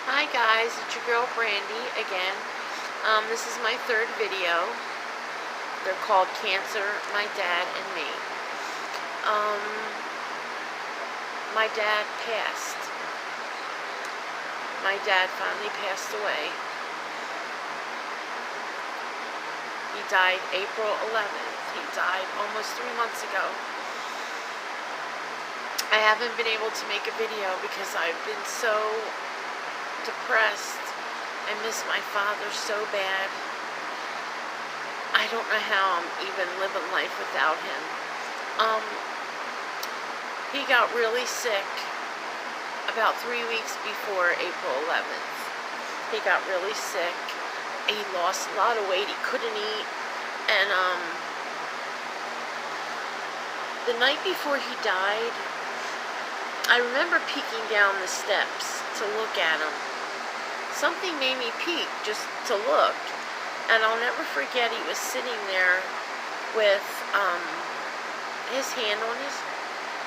Hi guys, it's your girl Brandy again. This is my third video. They're called Cancer, My Dad and Me. Um, my dad passed. My dad finally passed away. He died April 11th. He died almost 3 months ago. I haven't been able to make a video because I've been so depressed. I miss my father so bad. I don't know how I'm even living life without him. He got really sick about 3 weeks before April 11th. He got really sick. He lost a lot of weight. He couldn't eat. And the night before he died, I remember peeking down the steps to look at him. Something made me peek just to look. And I'll never forget, he was sitting there with his hand on his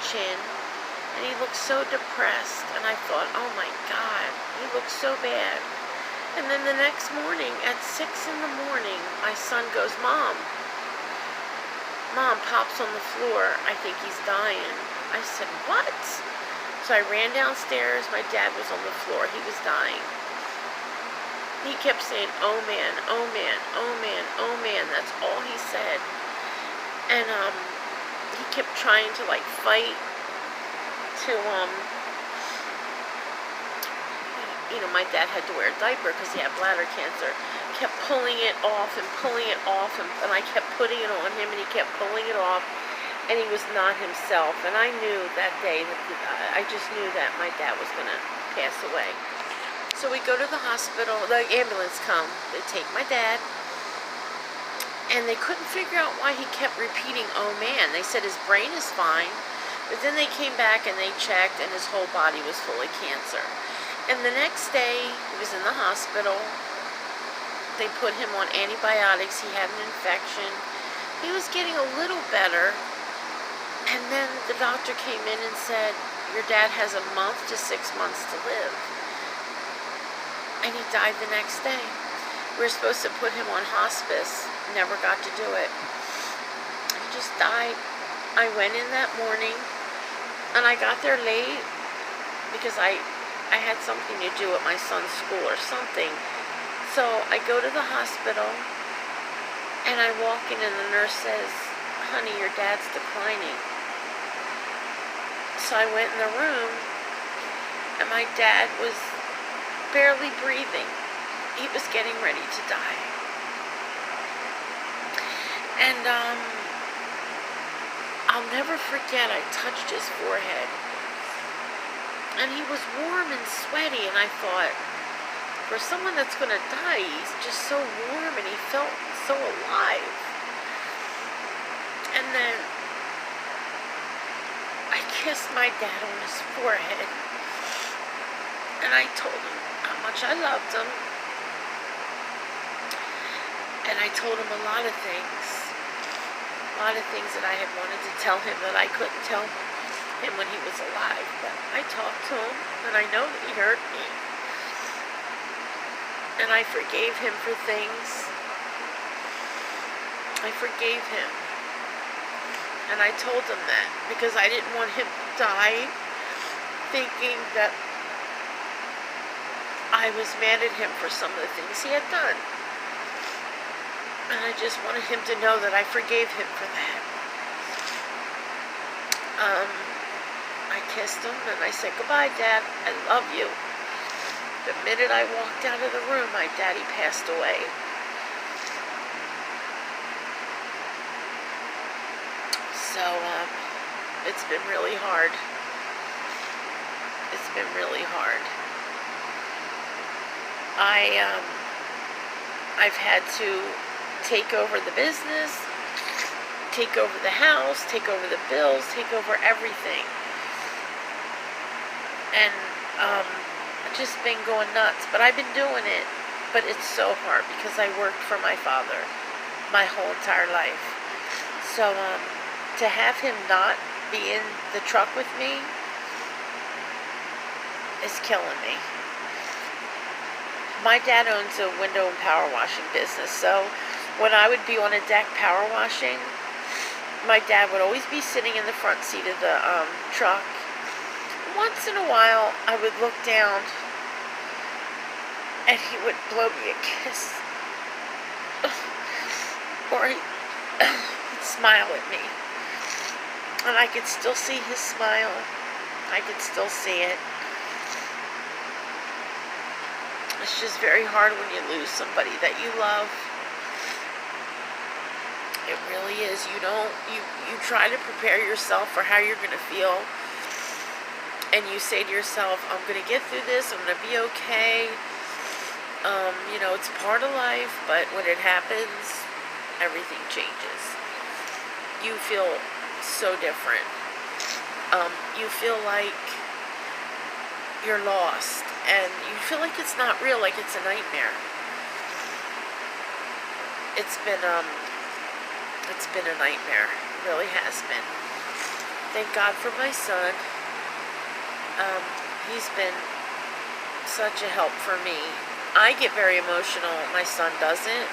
chin, and he looked so depressed, and I thought, oh my God, he looks so bad. And then the next morning, at 6 in the morning, my son goes, Mom, pops on the floor, I think he's dying. I said, what? So I ran downstairs, my dad was on the floor, he was dying. He kept saying, oh man, oh man, oh man, oh man. That's all he said. And he kept trying to fight to my dad had to wear a diaper because he had bladder cancer. Kept pulling it off and pulling it off, and I kept putting it on him, and he kept pulling it off, and he was not himself. And I knew that day I just knew that my dad was going to pass away. So we go to the hospital, the ambulance come, they take my dad, and they couldn't figure out why he kept repeating, oh man. They said his brain is fine, but then they came back and they checked, and his whole body was full of cancer. And the next day, he was in the hospital. They put him on antibiotics. He had an infection. He was getting a little better, and then the doctor came in and said, your dad has a month to 6 months to live. And he died the next day. We were supposed to put him on hospice. Never got to do it. He just died. I went in that morning, and I got there late because I had something to do at my son's school or something. So I go to the hospital, and I walk in, and the nurse says, honey, your dad's declining. So I went in the room, and my dad was barely breathing. He was getting ready to die. And I'll never forget, I touched his forehead, and he was warm and sweaty, and I thought, for someone that's going to die, he's just so warm, and he felt so alive. And then I kissed my dad on his forehead, and I told him how much I loved him. And I told him a lot of things that I had wanted to tell him that I couldn't tell him when he was alive. But I talked to him, and I know that he heard me. And I forgave him for things. I forgave him. And I told him that because I didn't want him to die thinking that I was mad at him for some of the things he had done. And I just wanted him to know that I forgave him for that. I kissed him, and I said, goodbye, Dad. I love you. The minute I walked out of the room, my daddy passed away. So, it's been really hard. It's been really hard. I've had to take over the business, take over the house, take over the bills, take over everything. And just been going nuts. But I've been doing it. But it's so hard because I worked for my father my whole entire life. So to have him not be in the truck with me is killing me. my dad owns a window and power washing business, so when I would be on a deck power washing, my dad would always be sitting in the front seat of the truck. Once in a while, I would look down, and he would blow me a kiss, or he'd smile at me, and I could still see his smile. I could still see it. It's just very hard when you lose somebody that you love. It really is. You try to prepare yourself for how you're going to feel. And you say to yourself, I'm going to get through this. I'm going to be okay. It's part of life. But when it happens, everything changes. You feel so different. You feel like you're lost. And you feel like it's not real, like it's a nightmare. It's been a nightmare. It really has been. Thank God for my son. He's been such a help for me. I get very emotional. My son doesn't.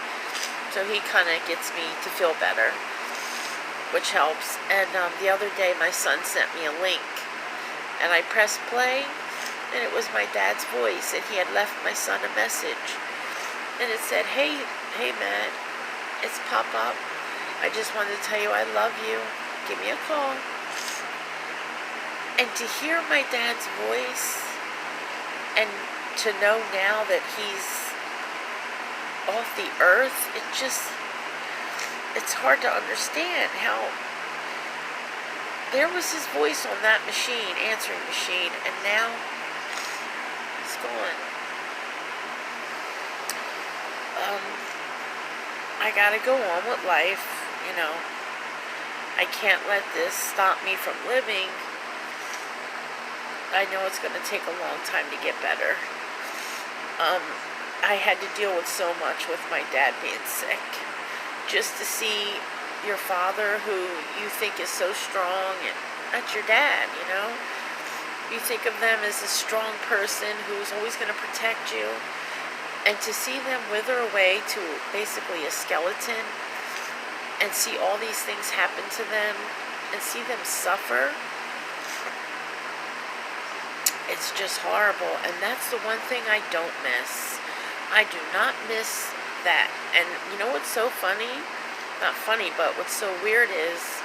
So he kind of gets me to feel better, which helps. And the other day, my son sent me a link. And I pressed play. And it was my dad's voice, and he had left my son a message. And it said, hey Matt, it's Pop-Up. I just wanted to tell you I love you. Give me a call. And to hear my dad's voice, and to know now that he's off the earth, it's hard to understand how there was his voice on that machine, answering machine, and now gone. I gotta go on with life, I can't let this stop me from living. I know it's gonna take a long time to get better. I had to deal with so much with my dad being sick. Just to see your father, who you think is so strong, and that's your dad, You think of them as a strong person who's always going to protect you. And to see them wither away to basically a skeleton, and see all these things happen to them, and see them suffer, it's just horrible. And that's the one thing I don't miss. I do not miss that. And you know what's so funny? Not funny, but what's so weird is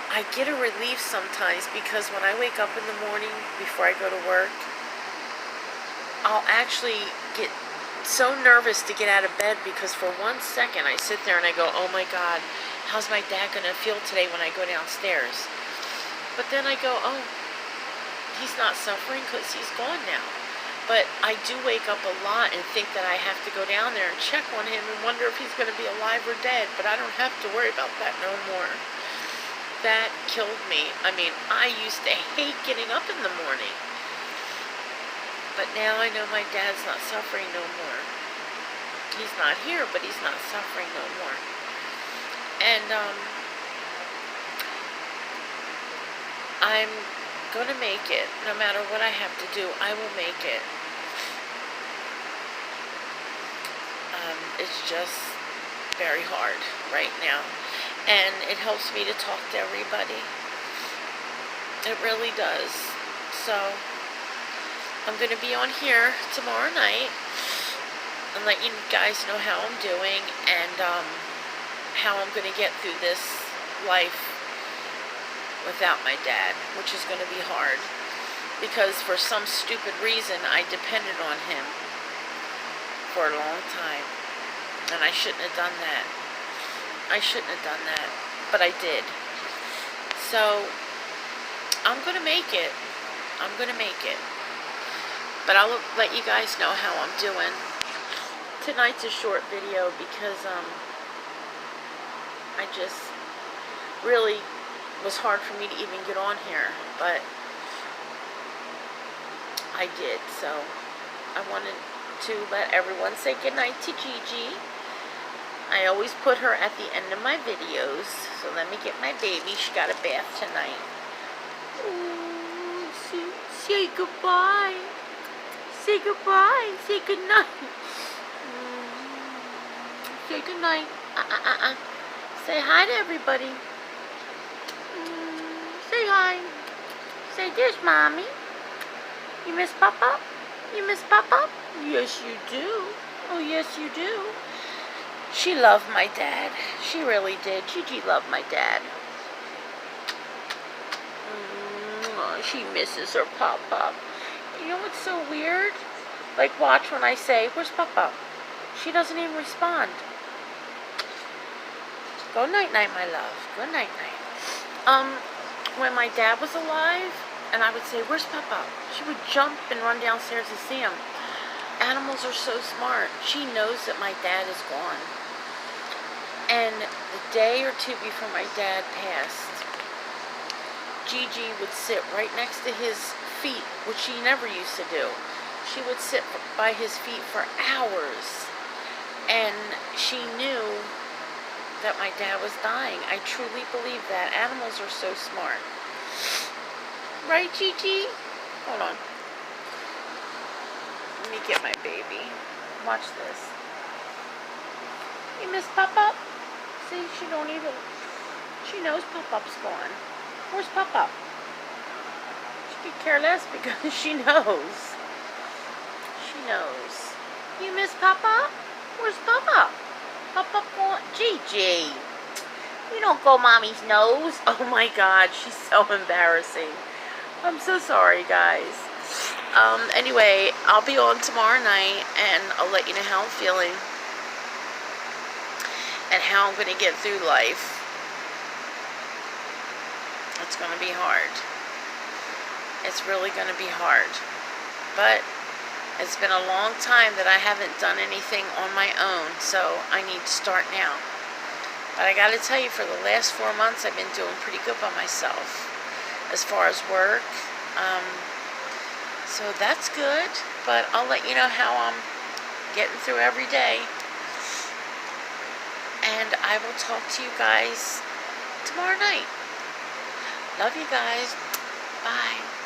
I get a relief sometimes, because when I wake up in the morning before I go to work, I'll actually get so nervous to get out of bed, because for 1 second I sit there and I go, oh my God, how's my dad going to feel today when I go downstairs? But then I go, oh, he's not suffering because he's gone now. But I do wake up a lot and think that I have to go down there and check on him and wonder if he's going to be alive or dead. But I don't have to worry about that no more. That killed me. I mean, I used to hate getting up in the morning. But now I know my dad's not suffering no more. He's not here, but he's not suffering no more. And I'm going to make it. No matter what I have to do, I will make it. It's just very hard right now. And it helps me to talk to everybody. It really does. So, I'm going to be on here tomorrow night and let you guys know how I'm doing, and how I'm going to get through this life without my dad, which is going to be hard. Because for some stupid reason, I depended on him for a long time. And I shouldn't have done that. I shouldn't have done that, but I did. So, I'm going to make it. I'm going to make it. But I'll let you guys know how I'm doing. Tonight's a short video because I just really was hard for me to even get on here, but I did. So, I wanted to let everyone say goodnight to Gigi. I always put her at the end of my videos. So let me get my baby. She got a bath tonight. Ooh, say goodbye. Say goodbye. Say goodnight. Say goodnight. Say hi to everybody. Say hi. Say, there's Mommy. You miss Papa? You miss Papa? Yes, you do. Oh, yes, you do. She loved my dad. She really did. Gigi loved my dad. She misses her Papa. You know what's so weird? Like, watch when I say, where's Papa? She doesn't even respond. Go night-night, my love. Go night-night. When my dad was alive, and I would say, where's Papa? She would jump and run downstairs to see him. Animals are so smart. She knows that my dad is gone. And the day or two before my dad passed, Gigi would sit right next to his feet, which she never used to do. She would sit by his feet for hours. And she knew that my dad was dying. I truly believe that. Animals are so smart. Right, Gigi? Hold on. Let me get my baby. Watch this. You miss Pop-Up? See, she knows Pop-Up's gone. Where's Pop-Up? She could care less because she knows. She knows. You miss Pop-Up? Where's Pop-Up? Pop-Up gone. Gigi. You don't go Mommy's nose. Oh my God, she's so embarrassing. I'm so sorry, guys. Anyway, I'll be on tomorrow night, and I'll let you know how I'm feeling and how I'm going to get through life. It's going to be hard. It's really going to be hard. But it's been a long time that I haven't done anything on my own, so I need to start now. But I got to tell you, for the last 4 months, I've been doing pretty good by myself as far as work. So that's good, but I'll let you know how I'm getting through every day. And I will talk to you guys tomorrow night. Love you guys. Bye.